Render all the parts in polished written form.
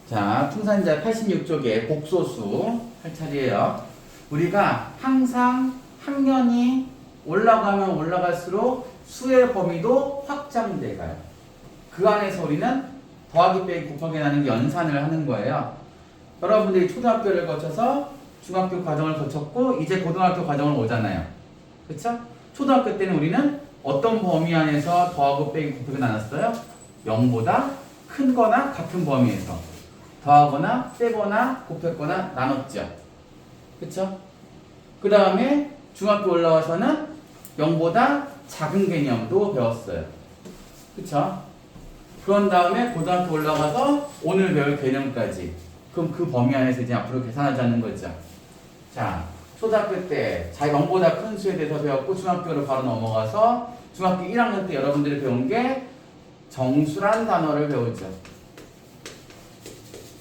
자, 풍산자 86쪽에 복소수 할 차례예요. 우리가 항상 학년이 올라가면 올라갈수록 수의 범위도 확장돼 가요. 그 안에서 우리는 더하기 빼기 곱하기 나누기 연산을 하는 거예요. 여러분들이 초등학교를 거쳐서 중학교 과정을 거쳤고 이제 고등학교 과정을 오잖아요. 그쵸? 초등학교 때는 우리는 어떤 범위 안에서 더하고 빼기 곱하기 나눴어요? 0보다 큰 거나 같은 범위에서 더하거나 빼거나 곱했거나 나눴죠. 그쵸? 그 다음에 중학교 올라와서는 0보다 작은 개념도 배웠어요. 그쵸? 그런 다음에 고등학교 올라가서 오늘 배울 개념까지. 그럼 그 범위 안에서 이제 앞으로 계산하자는 거죠. 자, 초등학교 때 0보다 큰 수에 대해서 배웠고 중학교로 바로 넘어가서 중학교 1학년 때 여러분들이 배운 게 정수란 단어를 배우죠.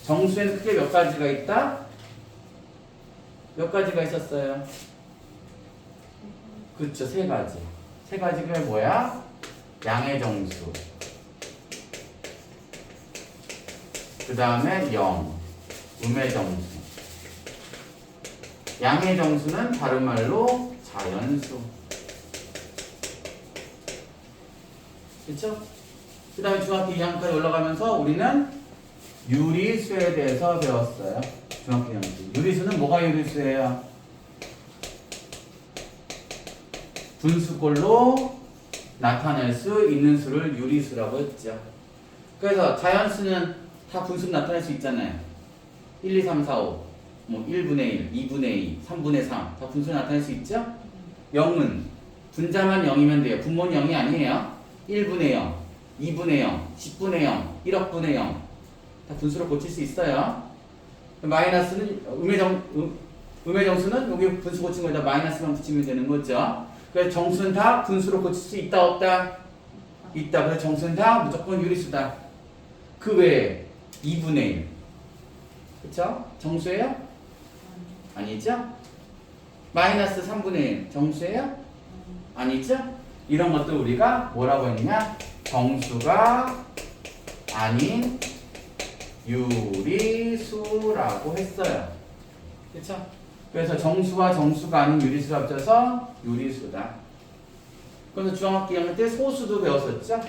정수에는 크게 몇 가지가 있다? 몇 가지가 있었어요? 그렇죠, 세 가지. 세 가지가 뭐야? 양의 정수. 그 다음에 영, 음의 정수. 양의 정수는 다른 말로 자연수. 그렇죠? 그 다음에 중학교 2학년까지 올라가면서 우리는 유리수에 대해서 배웠어요. 중학교 2학년. 유리수는 뭐가 유리수예요? 분수꼴로 나타낼 수 있는 수를 유리수라고 했죠. 그래서 자연수는 다 분수로 나타낼 수 있잖아요. 1, 2, 3, 4, 5, 뭐 1분의 1, 2분의 2, 3분의 3, 다 분수로 나타낼 수 있죠? 0은 분자만 0이면 돼요. 분모는 0이 아니에요. 1분의 0, 2분의 0, 10분의 0, 1억분의 0, 다 분수로 고칠 수 있어요. 마이너스는 음의 정수는 여기 분수 고친 거에다 마이너스만 붙이면 되는 거죠. 그래서 정수는 다 분수로 고칠 수 있다 없다? 있다. 그래서 정수는 다 무조건 유리수다. 그 외에 2분의 1. 그쵸? 정수예요? 아니죠? 마이너스 3분의 1. 정수예요? 아니죠? 이런 것도 우리가 뭐라고 했냐? 정수가 아닌 유리수라고 했어요. 그쵸? 그래서 정수와 정수가 아닌 유리수를 합쳐서 유리수다. 그래서 중학교 2학년 때 소수도 배웠었죠?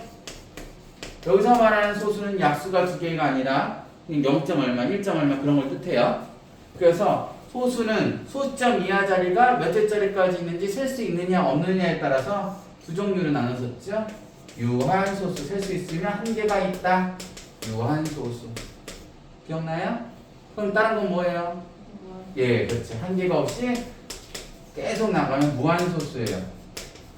여기서 말하는 소수는 약수가 두 개가 아니라 0. 얼마, 1. 얼마 그런 걸 뜻해요. 그래서 소수는 소점 이하 자리가 몇 개짜리까지 있는지 셀 수 있느냐 없느냐에 따라서 두 종류로 나눴었죠. 유한소수, 셀 수 있으면 한 개가 있다. 유한소수. 기억나요? 그럼 다른 건 뭐예요? 예, 그렇죠. 한 개가 없이 계속 나가면 무한소수예요.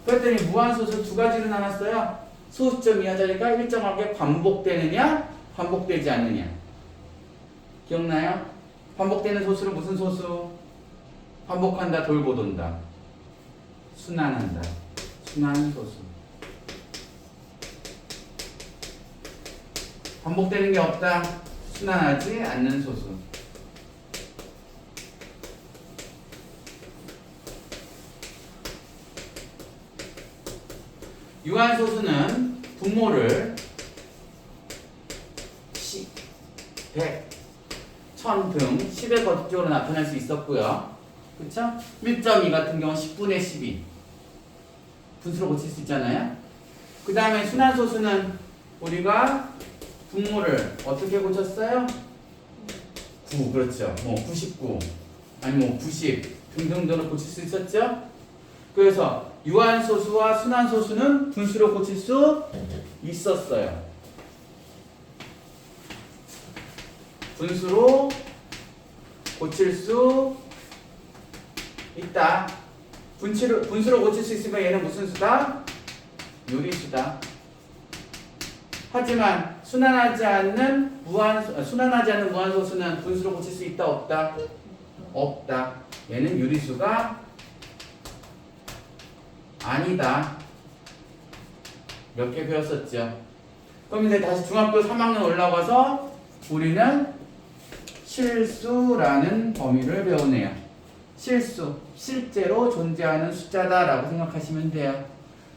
그랬더니 무한소수 두 가지로 나눴어요. 소수점 이하 자리가 일정하게 반복되느냐, 반복되지 않느냐. 기억나요? 반복되는 소수는 무슨 소수? 반복한다, 돌고 돈다. 순환한다. 순환소수. 반복되는 게 없다. 순환하지 않는 소수. 유한소수는 분모를 10, 100, 1000 등 10의 거듭적으로 나타낼 수 있었고요. 그쵸? 1.2 같은 경우는 10분의 12 분수로 고칠 수 있잖아요. 그 다음에 순환소수는 우리가 분모를 어떻게 고쳤어요? 9, 그렇죠. 뭐 99, 아니 뭐 90 등등등으로 고칠 수 있었죠. 그래서 유한소수와 순환소수는 분수로 고칠 수 있었어요. 분수로 고칠 수 있다. 분수로 고칠 수 있으면 얘는 무슨 수다? 유리수다. 하지만 순환하지 않는 무한소수는 분수로 고칠 수 있다 없다? 없다. 얘는 유리수가 아니다. 몇 개 배웠었죠. 그럼 이제 다시 중학교 3학년 올라가서 우리는 실수라는 범위를 배우네요. 실수, 실제로 존재하는 숫자다라고 생각하시면 돼요.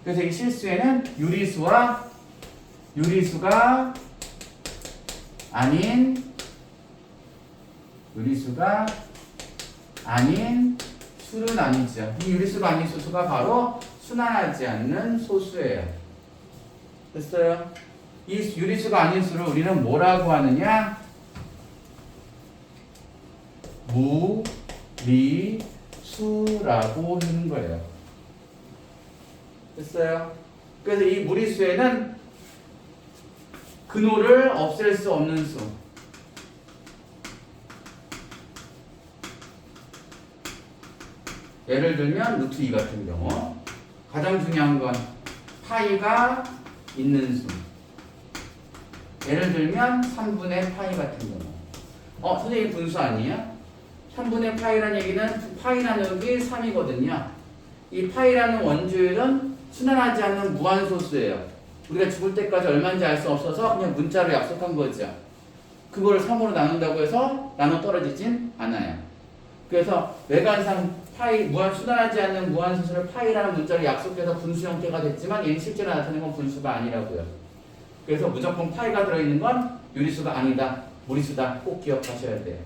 그래서 이 실수에는 유리수가 아닌 유리수가 아닌 수는 아니죠. 이 유리수가 아닌 소수가 바로 순환하지 않는 소수예요. 됐어요? 이 유리수가 아닌 수를 우리는 뭐라고 하느냐? 무리수라고 하는 거예요. 됐어요? 그래서 이 무리수에는 근호를 없앨 수 없는 수. 예를 들면 루트 2 같은 경우 가장 중요한 건 파이가 있는 수. 예를 들면 3분의 파이 같은 경우. 선생님 분수 아니에요? 3분의 파이라는 얘기는 파이 나누기 3이거든요. 이 파이라는 원주율은 순환하지 않는 무한소수예요. 우리가 죽을 때까지 얼마인지 알 수 없어서 그냥 문자로 약속한 거죠. 그거를 3으로 나눈다고 해서 나눠 떨어지진 않아요. 그래서 외관상 파이, 순환하지 않는 무한소수를 파이라는 문자로 약속해서 분수 형태가 됐지만 얘는 실제로 나타내는 건 분수가 아니라고요. 그래서 무조건 파이가 들어있는 건 유리수가 아니다, 무리수다 꼭 기억하셔야 돼요.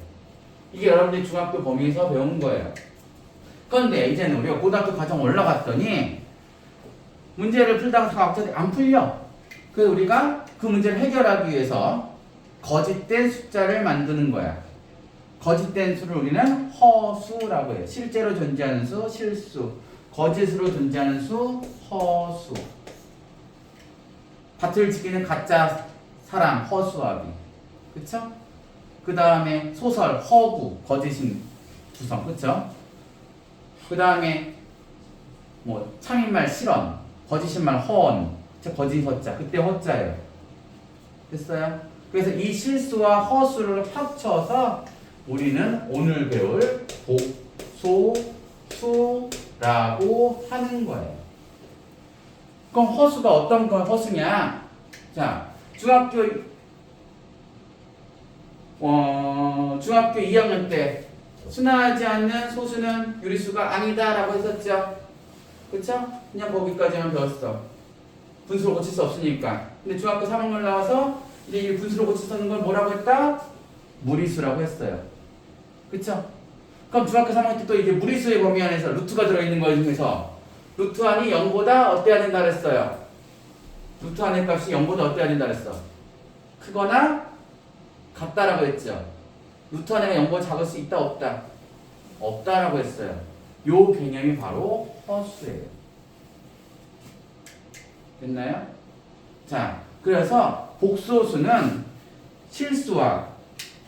이게 여러분들이 중학교 범위에서 배운 거예요. 그런데 이제는 우리가 고등학교 과정 올라갔더니 문제를 풀다가 갑자기 안 풀려. 그래서 우리가 그 문제를 해결하기 위해서 거짓된 숫자를 만드는 거야. 거짓된 수를 우리는 허수라고 해요. 실제로 존재하는 수, 실수. 거짓으로 존재하는 수, 허수. 밭을 지키는 가짜 사람, 허수아비. 그쵸? 그 다음에 소설, 허구, 거짓인 구성. 그쵸? 그 다음에 뭐 참인말, 실언, 거짓인말, 허언. 거짓 허자. 그때 허자예요. 됐어요? 그래서 이 실수와 허수를 합쳐서 우리는 오늘 배울 복소수라고 하는 거예요. 그럼 허수가 어떤 건 허수냐? 자, 중학교 2학년 때 순환하지 않는 소수는 유리수가 아니다라고 했었죠. 그쵸? 그냥 거기까지만 배웠어. 분수로 고칠 수 없으니까. 근데 중학교 3학년 나와서 이제 이 분수로 고칠 수 없는 걸 뭐라고 했다? 무리수라고 했어요. 그쵸? 그럼 중학교 3학년 때 또 이제 무리수의 범위 안에서 루트가 들어있는 거 중에서 루트 안이 0보다 어때야 된다 그랬어요? 루트 안의 값이 0보다 어때야 된다 그랬어? 크거나 같다라고 했죠. 루트 안에가 0보다 작을 수 있다 없다? 없다라고 했어요. 요 개념이 바로 허수예요. 됐나요? 자, 그래서 복소수는 실수와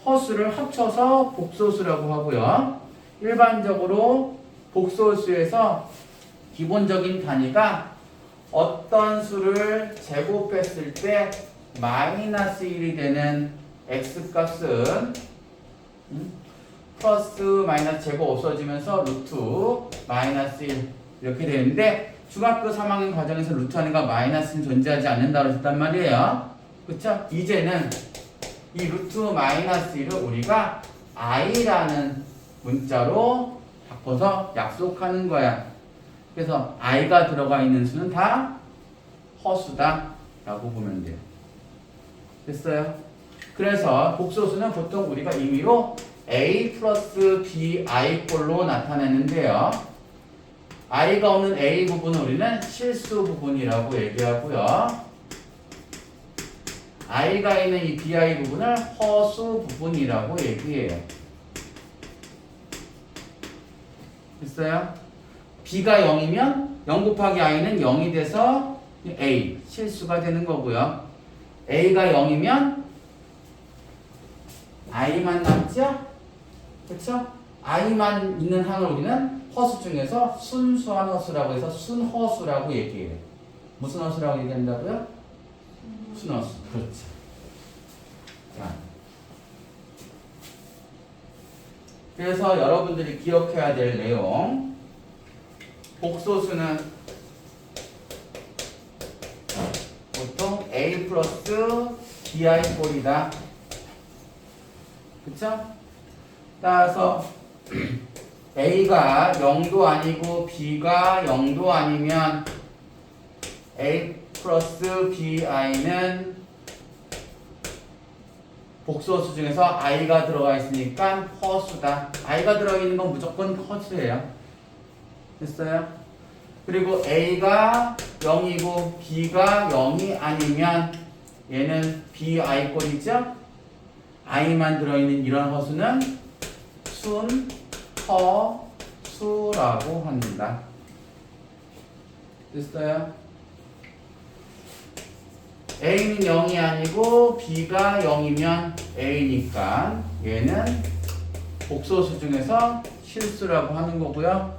허수를 합쳐서 복소수라고 하고요. 일반적으로 복소수에서 기본적인 단위가 어떤 수를 제곱했을 때 마이너스 1이 되는 x값은 플러스 마이너스 제곱 없어지면서 루트 마이너스 1 이렇게 되는데 중학교 3학년 과정에서 루트 안에가 마이너스는 존재하지 않는다고 했단 말이에요. 그쵸? 이제는 이 루트 마이너스 1을 우리가 i라는 문자로 바꿔서 약속하는 거야. 그래서 i가 들어가 있는 수는 다 허수다 라고 보면 돼요. 됐어요? 그래서 복소수는 보통 우리가 임의로 a 플러스 bi 꼴로 나타내는데요. i가 없는 a 부분은 우리는 실수 부분이라고 얘기하고요. i가 있는 이 bi 부분을 허수 부분이라고 얘기해요. 됐어요? b가 0이면 0 곱하기 i는 0이 돼서 a, 실수가 되는 거고요. a가 0이면 i만 남죠? 그쵸? i만 있는 항을 우리는 허수 중에서 순수한 허수라고 해서 순허수라고 얘기해요. 무슨 허수라고 얘기한다고요? 순허수. 그렇죠. 자. 그래서 여러분들이 기억해야 될 내용, 복소수는 보통 a 플러스 bi 꼴이다. 그쵸? 따라서 a가 0도 아니고 b가 0도 아니면 a 플러스 bi는 복소수 중에서 i가 들어가 있으니까 허수다. i가 들어가 있는 건 무조건 허수예요. 됐어요? 그리고 a가 0이고 b가 0이 아니면 얘는 bi꼴이죠? i만 들어있는 이런 허수는 순, 허, 수라고 합니다. 됐어요? a는 0이 아니고 b가 0이면 a니까 얘는 복소수 중에서 실수라고 하는 거고요.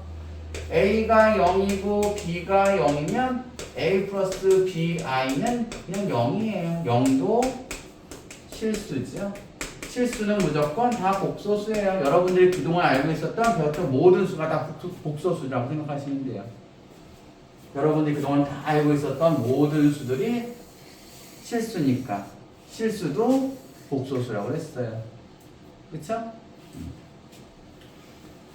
a가 0이고 b가 0이면 a 플러스 bi는 그냥 0이에요. 0도 실수죠. 실수는 무조건 다 복소수예요. 여러분들이 그동안 알고 있었던 배웠던 모든 수가 다 복소수라고 생각하시면 돼요. 여러분들이 그동안 다 알고 있었던 모든 수들이 실수니까 실수도 복소수라고 했어요. 그쵸?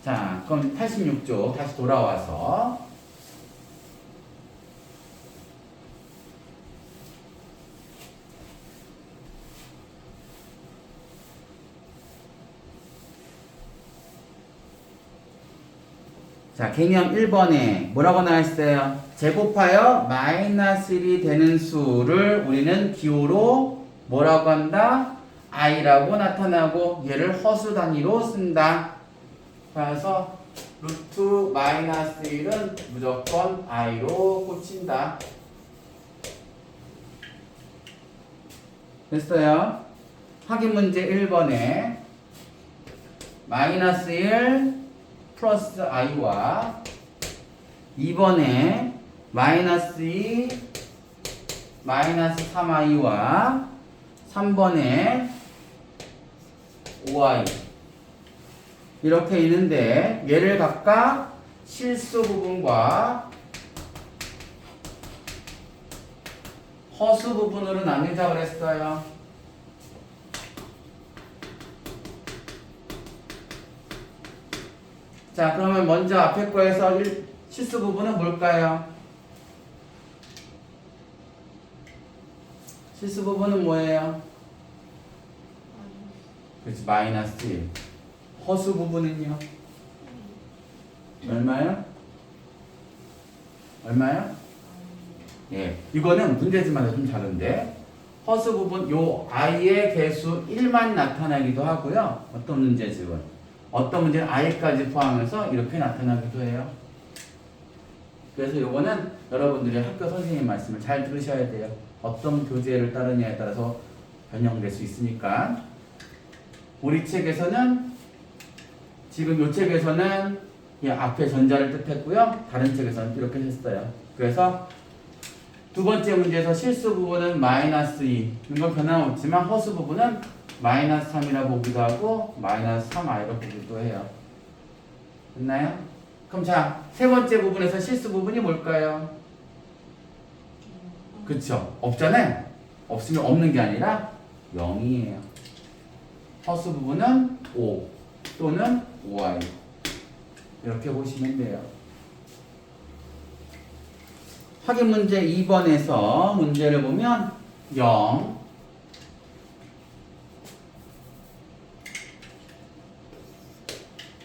자, 그럼 86쪽 다시 돌아와서 자, 개념 1번에 뭐라고 나와있어요? 제곱하여 마이너스 1이 되는 수를 우리는 기호로 뭐라고 한다? i라고 나타나고 얘를 허수 단위로 쓴다. 그래서 루트 마이너스 1은 무조건 i로 꽂힌다. 됐어요? 확인 문제 1번에 마이너스 1 플러스 i와 2번에 마이너스 2 마이너스 3i와 3번에 5i 이렇게 있는데 얘를 각각 실수 부분과 허수 부분으로 나누자 그랬어요. 자, 그러면 먼저 앞에 거에서 실수 부분은 뭘까요? 실수 부분은 뭐예요? 그렇지, 마이너스 1. 허수 부분은요? 얼마요? 얼마요? 예, 이거는 문제지마다 좀 다른데 허수 부분 요 i의 개수 1만 나타나기도 하고요. 어떤 문제집은 어떤 문제는 i까지 포함해서 이렇게 나타나기도 해요. 그래서 요거는 여러분들이 학교 선생님 말씀을 잘 들으셔야 돼요. 어떤 교재를 따르냐에 따라서 변형될 수 있으니까. 우리 책에서는 지금 요 책에서는 이 앞에 전자를 뜻했고요. 다른 책에서는 이렇게 했어요. 그래서 두 번째 문제에서 실수 부분은 마이너스 2 이건 변함없지만 허수 부분은 마이너스 3이라 보기도 하고 마이너스 3i로 보기도 해요. 됐나요? 그럼 자, 세 번째 부분에서 실수 부분이 뭘까요? 그쵸? 없잖아요. 없으면 없는 게 아니라 0이에요. 허수 부분은 5 또는 5i 이렇게 보시면 돼요. 확인 문제 2번에서 문제를 보면 0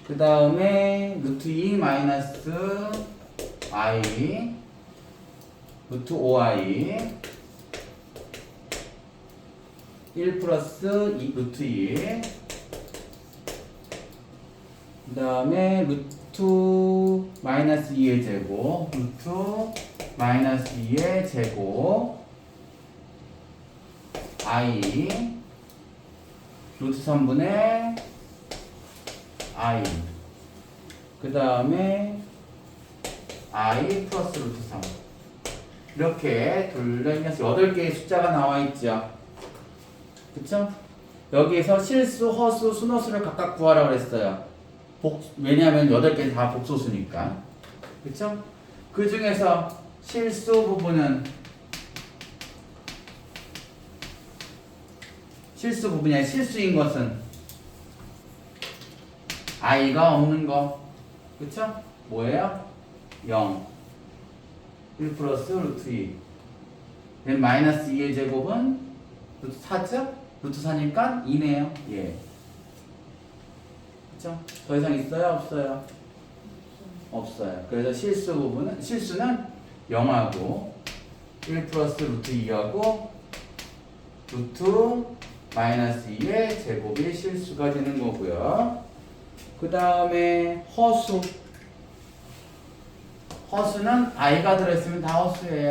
그 다음에 루트 2 마이너스 i 루트 5i 1 플러스 2 루트 2 그 다음에 루트 마이너스 2의 제곱 루트 마이너스 2의 제곱 i 루트 3분의 i 그 다음에 i 플러스 루트 3 이렇게 둘러있면서 8개의 숫자가 나와 있죠. 그쵸? 여기에서 실수, 허수, 순허수를 각각 구하라고 했어요. 왜냐하면 8개는 다 복소수니까. 그쵸? 그 중에서 실수 부분은 실수인 것은 i가 없는 거. 그쵸? 뭐예요? 0 1 플러스 루트 2 마이너스 2의 제곱은 루트 4죠? 루트 4니까 2네요. 예. 그쵸? 더 이상 있어요? 없어요? 없어요. 그래서 실수는 0하고 1 플러스 루트 2하고 루트 마이너스 2의 제곱이 실수가 되는 거고요. 그 다음에 허수는 i가 들어있으면 다 허수예요.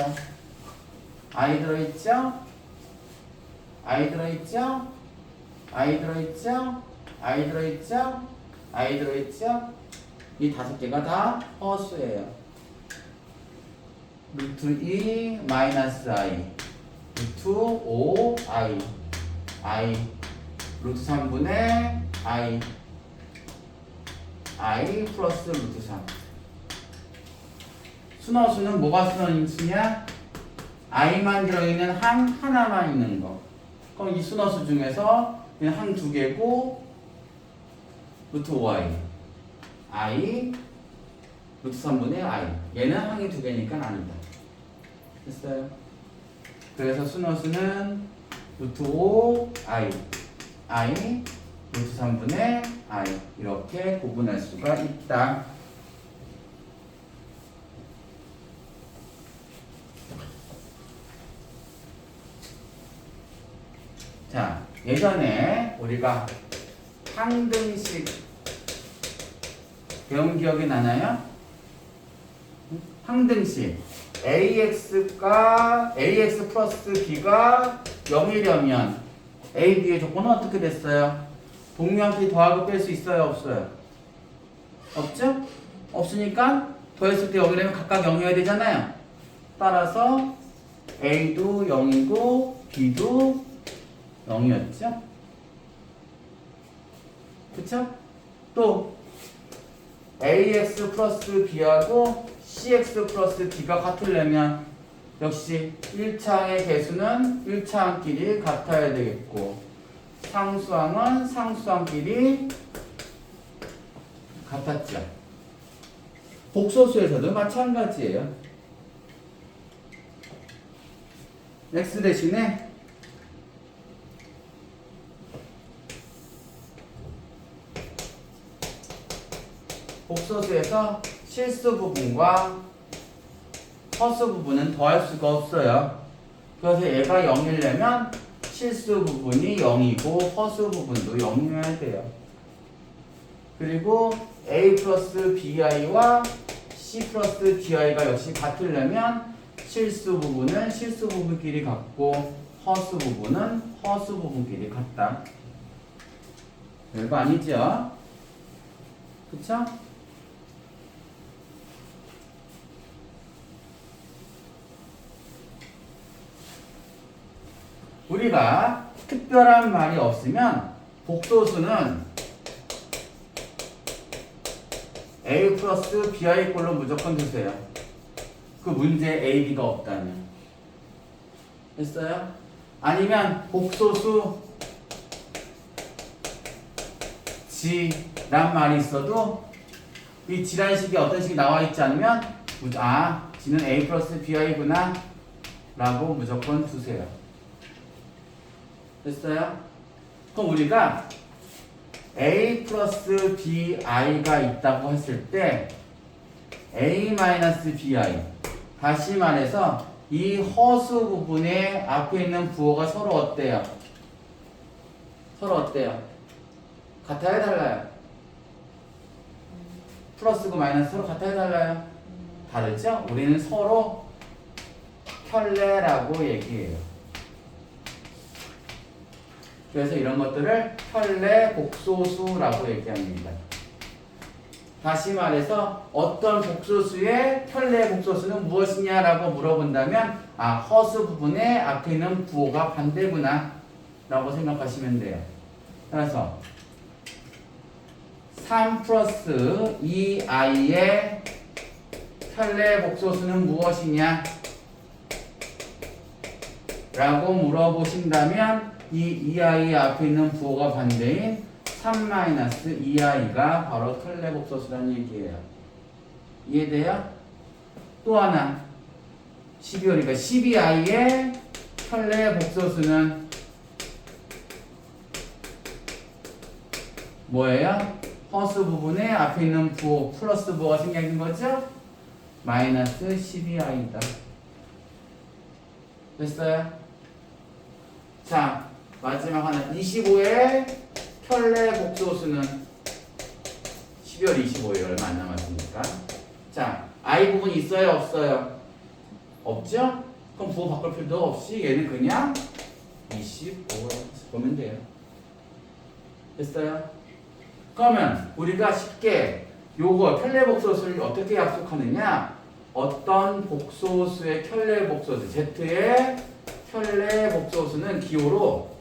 i 들어있죠? i 들어있죠? i 들어있죠? i 들어있죠? i 들어있죠? 이 5개가 다 허수예요. 루트 2 마이너스 i 루트 5 i 루트 3분의 i 플러스 루트 3. 순허수는 뭐가 순허수냐? i만 들어있는 항 하나만 있는 거. 그럼 이 순허수 중에서 항 2개고 루트 5i i 루트 3분의 i. 얘는 항이 2개니까 아니다. 됐어요? 그래서 순허수는 루트 5 i 루트 3분의 i 이렇게 구분할 수가 있다. 자, 예전에 우리가 항등식 배운 기억이 나나요? 항등식 ax 플러스 b가 0이려면 a, b의 조건은 어떻게 됐어요? 동류함끼리 더하고 뺄 수 있어요? 없어요? 없죠? 없으니까 더했을 때 여기라면 각각 0이어야 되잖아요. 따라서 a도 0이고 b도 0이었죠? 그쵸? 또 ax 플러스 b하고 cx 플러스 d가 같으려면 역시 1차항의 개수는 1차항끼리 같아야 되겠고 상수항은 상수항끼리 같았죠. 복소수에서도 마찬가지예요. x 대신에 복소수에서 실수 부분과 허수 부분은 더할 수가 없어요. 그래서 얘가 0이려면 실수 부분이 0이고 허수 부분도 0이어야 돼요. 그리고 a 플러스 bi와 c 플러스 di가 역시 같으려면 실수 부분은 실수 부분끼리 같고 허수 부분은 허수 부분끼리 같다. 별거 아니죠? 그쵸? 우리가 특별한 말이 없으면 복소수는 a 플러스 bi 꼴로 무조건 두세요. 그 문제에 a, b가 없다면. 됐어요? 아니면 복소수 g란 말이 있어도 이 g란 식이 어떤 식이 나와 있지 않으면 아, g는 a 플러스 bi구나 라고 무조건 두세요. 됐어요? 그럼 우리가 a 플러스 bi가 있다고 했을 때 a 마이너스 bi 다시 말해서 이 허수 부분에 앞에 있는 부호가 서로 어때요? 서로 어때요? 같아요? 달라요? 플러스고 마이너스 서로 같아요? 달라요? 다르죠? 우리는 서로 켤레라고 얘기해요. 그래서 이런 것들을 켤레 복소수라고 얘기합니다. 다시 말해서 어떤 복소수의 켤레 복소수는 무엇이냐라고 물어본다면 아, 허수 부분에 앞에 있는 부호가 반대구나 라고 생각하시면 돼요. 따라서 3 플러스 2i의 켤레 복소수는 무엇이냐 라고 물어보신다면 이 2i 앞에 있는 부호가 반대인 3-2i가 바로 켤레 복소수라는 얘기예요. 이해돼요? 또 하나 12월이니까 12i의 켤레 복소수는 뭐예요? 허수 부분에 앞에 있는 부호 플러스 부호가 생긴 거죠? 마이너스 12i다. 됐어요? 자, 마지막 하나. 25의 켤레 복소수는 12월 25일 얼마 안 남았으니까. 자, i 부분이 있어요? 없어요? 없죠? 그럼 부호 바꿀 필요도 없이 얘는 그냥 25라고 보면 돼요. 됐어요? 그러면 우리가 쉽게 요거 켤레 복소수를 어떻게 약속하느냐? 어떤 복소수의 켤레 복소수, Z의 켤레 복소수는 기호로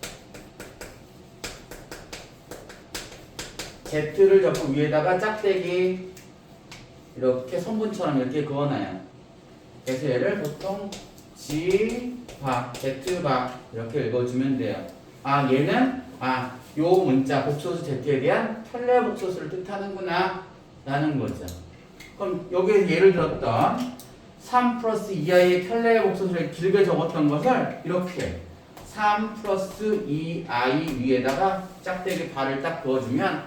Z를 잡고 위에다가 짝대기 이렇게 선분처럼 이렇게 그어놔요. 그래서 얘를 보통 G바, Z바 이렇게 읽어주면 돼요. 아, 얘는 요 문자 복소수 Z에 대한 켤레 복소수를 뜻하는구나 라는 거죠. 그럼 여기에 예를 들었던 3 플러스 2i의 켤레 복소수를 길게 적었던 것을 이렇게 3 플러스 2i 위에다가 짝대기 발을 딱 그어주면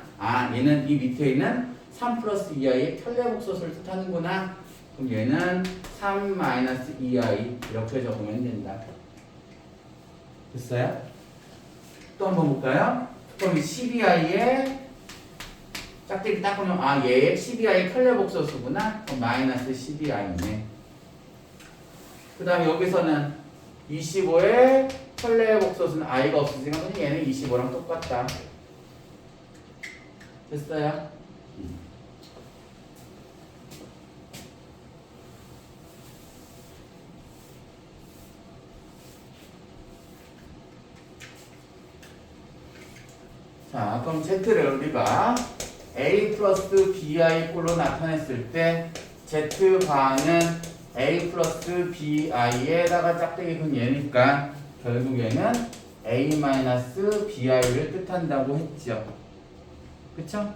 얘는 이 밑에 있는 3 플러스 2i의 켤레 복소수를 뜻하는구나. 그럼 얘는 3 마이너스 2i 이렇게 적으면 된다. 됐어요? 또 한번 볼까요? 그럼 12i의 짝대기 딱 보면 얘 12i의 켤레 복소수구나. 그럼 마이너스 12i네. 그 다음에 여기서는 25의 켤레 복소수는 i가 없으니까 얘는 25랑 똑같다. 됐어요? 자, 그럼 Z를 우리가 A 플러스 BI 꼴로 나타냈을 때 Z바는 A 플러스 BI에다가 짝대기 근 얘니까 결국에는 A 마이너스 BI를 뜻한다고 했죠. 그쵸?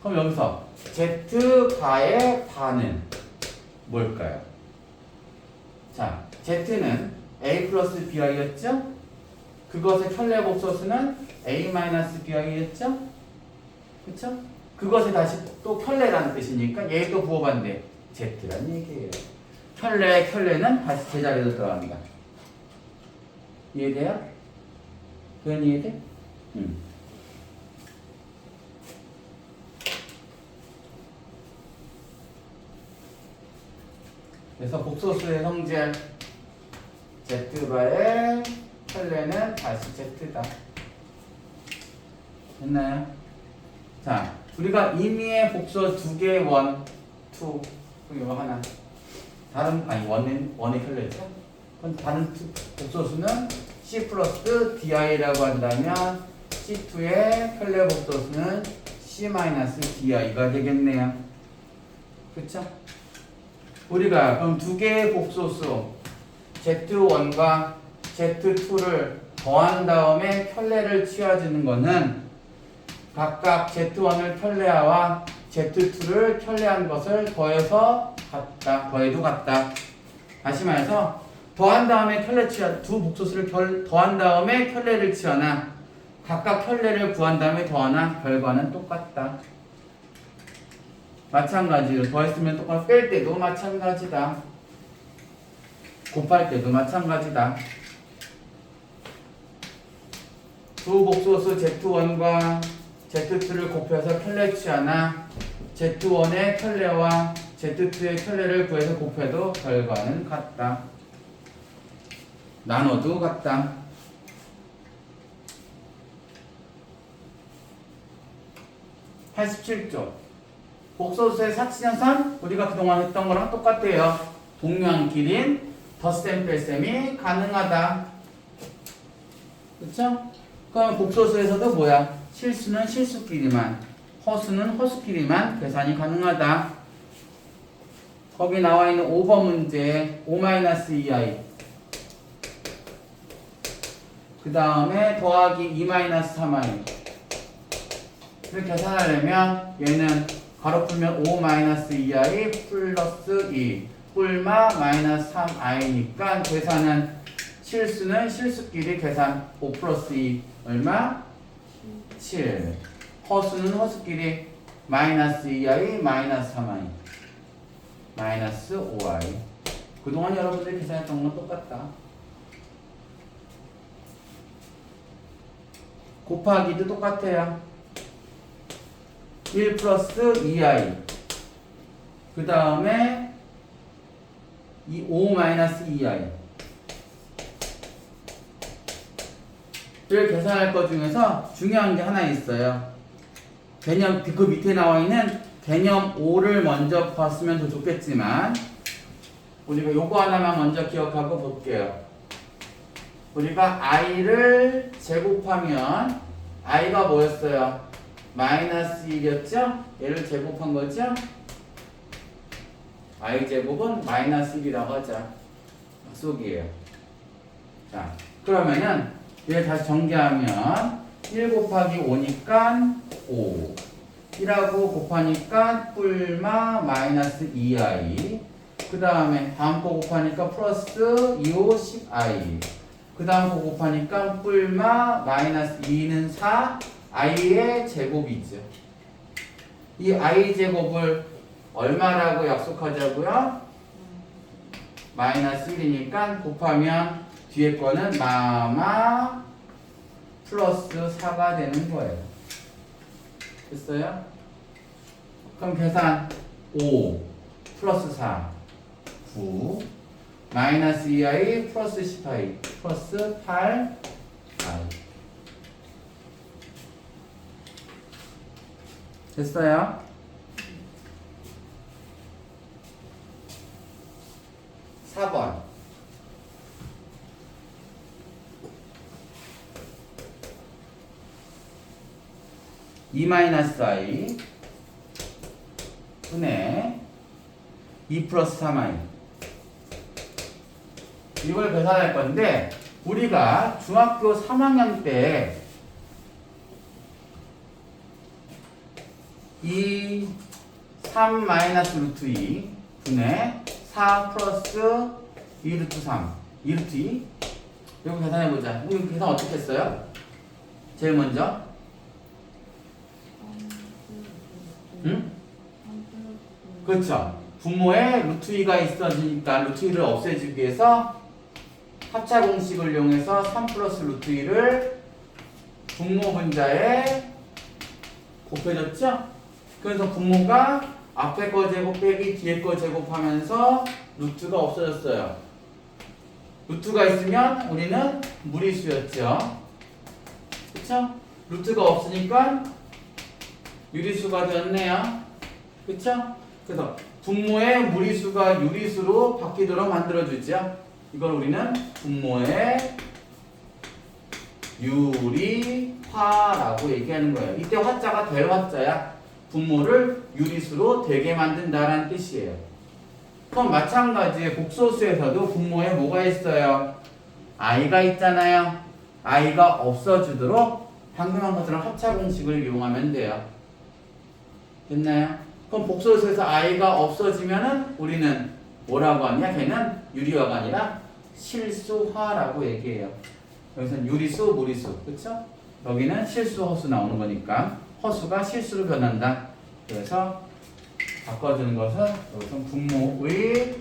그럼 여기서 Z바의 바는 뭘까요? 자, Z는 A 플러스 BI였죠? 그것의 켤레 복소수는 A 마이너스 BI였죠? 그쵸? 그것에 다시 또 켤레라는 뜻이니까 얘 또 부호반대 Z란 얘기예요. 켤레는 다시 제자리로 들어갑니다. 이해돼요? 그건 이해돼? 그래서 복소수의 성질 Z바의 켤레는 다시 Z다. 됐나요? 자, 우리가 임의의 복소 두 개의 원, 투, 이거 하나. 원의 켤레죠? 그럼 다른 복소수는 C 플러스 DI라고 한다면 C2의 켤레 복소수는 C 마이너스 DI가 되겠네요. 그쵸? 우리가 그럼 두 개의 복소수 Z1과 Z2를 더한 다음에 켤레를 취해주는 거는 각각 Z1을 켤레하와 Z2를 켤레한 것을 더해서 더해도 같다. 다시 말해서 더한 다음에 두 복소수를 더한 다음에 켤레를 취하나 각각 켤레를 구한 다음에 더하나 결과는 똑같다. 마찬가지로 더했으면 똑같고 뺄 때도 마찬가지다. 곱할 때도 마찬가지다. 두 복소수 Z1과 Z2를 곱해서 켤레 취하나 Z1의 켤레와 Z2의 켤레를 구해서 곱해도 결과는 같다. 나눠도 같다. (87조) 복소수의 사치연산 우리가 그동안 했던 거랑 똑같아요. 동류한 길인 덧셈 뺄셈이 가능하다. 그쵸? 그럼 복소수에서도 뭐야? 실수는 실수끼리만, 허수는 허수끼리만 계산이 가능하다. 거기 나와 있는 5번 문제 5-2i 그 다음에 더하기 2-3i 를 계산하려면 얘는 가로 풀면 5-2i 플러스 2 뿔마 마이너스 3i니까 계산은 실수는 실수끼리 계산 5 플러스 2 얼마? 7 허수는 허수끼리 마이너스 2i 마이너스 3i 마이너스 5i. 그동안 여러분들이 계산했던 건 똑같다. 곱하기도 똑같아요. 1 플러스 2i 그 다음에 5 마이너스 2i 를 계산할 것 중에서 중요한 게 하나 있어요. 개념 그 밑에 나와 있는 개념 5를 먼저 봤으면 더 좋겠지만 우리가 요거 하나만 먼저 기억하고 볼게요. 우리가 i를 제곱하면 i가 뭐였어요? 마이너스 1이었죠? 얘를 제곱한 거죠? i 제곱은 마이너스 1이라고 하자. 약속이에요. 자, 그러면은 얘 다시 정리하면 1 곱하기 5니까 5 1하고 곱하니까 뿔마 마이너스 2i 그 다음에 다음 거 곱하니까 플러스 2호 10i 그 다음 거 곱하니까 뿔마 마이너스 2는 4 i의 제곱이죠. 이 i 제곱을 얼마라고 약속하자고요? 마이너스 1이니까 곱하면 뒤에 거는 마마 플러스 4가 되는 거예요. 됐어요? 그럼 계산 5 플러스 4 9 마이너스 2i 플러스 10i 플러스 8i 됐어요? 4번 2 마이너스 i 분의 2 플러스 3i 이걸 계산할 건데 우리가 중학교 3학년 때 이 3 마이너스 루트 2 분의 4 플러스 2 루트 3 2 루트 2 이거 계산해보자. 우리 계산 어떻게 했어요? 제일 먼저 응? 그렇죠. 분모에 루트 2가 있어지니까 루트 2를 없애주기 위해서 합차 공식을 이용해서 3 플러스 루트 2를 분모 분자에 곱해줬죠? 그래서 분모가 앞에 거 제곱 빼기 뒤에 거 제곱하면서 루트가 없어졌어요. 루트가 있으면 우리는 무리수였죠. 그쵸? 루트가 없으니까 유리수가 되었네요. 그쵸? 그래서 분모의 무리수가 유리수로 바뀌도록 만들어주죠. 이걸 우리는 분모의 유리화라고 얘기하는 거예요. 이때 화자가 될 화자야. 분모를 유리수로 되게 만든다라는 뜻이에요. 그럼 마찬가지에 복소수에서도 분모에 뭐가 있어요? i가 있잖아요. i가 없어지도록 방금 한 것처럼 합차 공식을 이용하면 돼요. 됐나요? 그럼 복소수에서 i가 없어지면은 우리는 뭐라고 하냐? 걔는 유리화가 아니라 실수화라고 얘기해요. 여기서는 유리수, 무리수, 그쵸? 여기는 실수, 허수 나오는 거니까 허수가 실수로 변한다. 그래서 바꿔주는 것은 여기서 분모의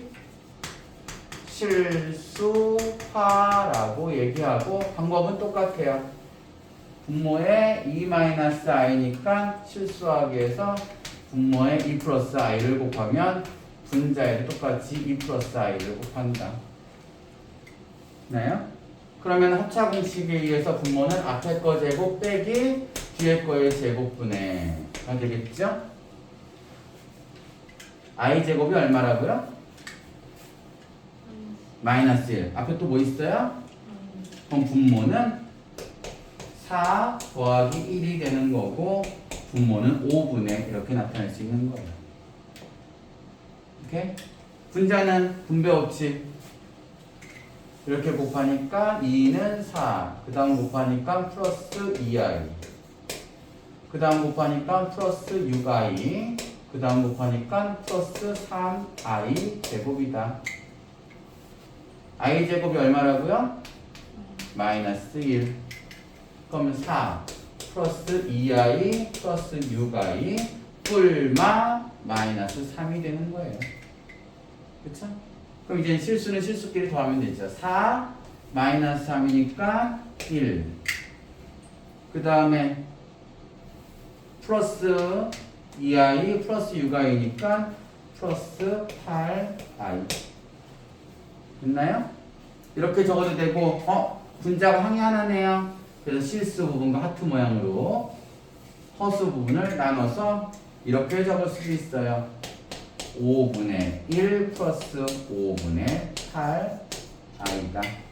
실수화라고 얘기하고 방법은 똑같아요. 분모의 2-i니까 실수하기 위해서 분모의 2 플러스 i를 곱하면 분자에도 똑같이 2 플러스 i를 곱한다. 나요? 그러면 합차 공식에 의해서 분모는 앞에 거 제곱 빼기 뒤에 거의 제곱분해가 되겠죠? i 제곱이 얼마라고요? 마이너스 1. 앞에 또 뭐 있어요? 그럼 분모는 4 더하기 1이 되는 거고 분모는 5분의 이렇게 나타낼 수 있는 거예요. 오케이? 분자는 분배법칙. 이렇게 곱하니까 2는 4. 그 다음 곱하니까 플러스 2i. 그 다음 곱하니까 플러스 6i. 그 다음 곱하니까 플러스 3i 제곱이다. i 제곱이 얼마라고요? 마이너스 1. 그러면 4 플러스 2i 플러스 6i 뿔마 마이너스 3이 되는 거예요. 그쵸? 그럼 이제 실수는 실수끼리 더하면 되죠. 4 마이너스 3이니까 1. 그 다음에 플러스 2i 플러스 6i니까 플러스 8i. 됐나요? 이렇게 적어도 되고, 분자가 항이 하나네요. 그래서 실수 부분과 하트 모양으로 허수 부분을 나눠서 이렇게 적을 수 있어요. 5분의 1 플러스 5분의 8i다.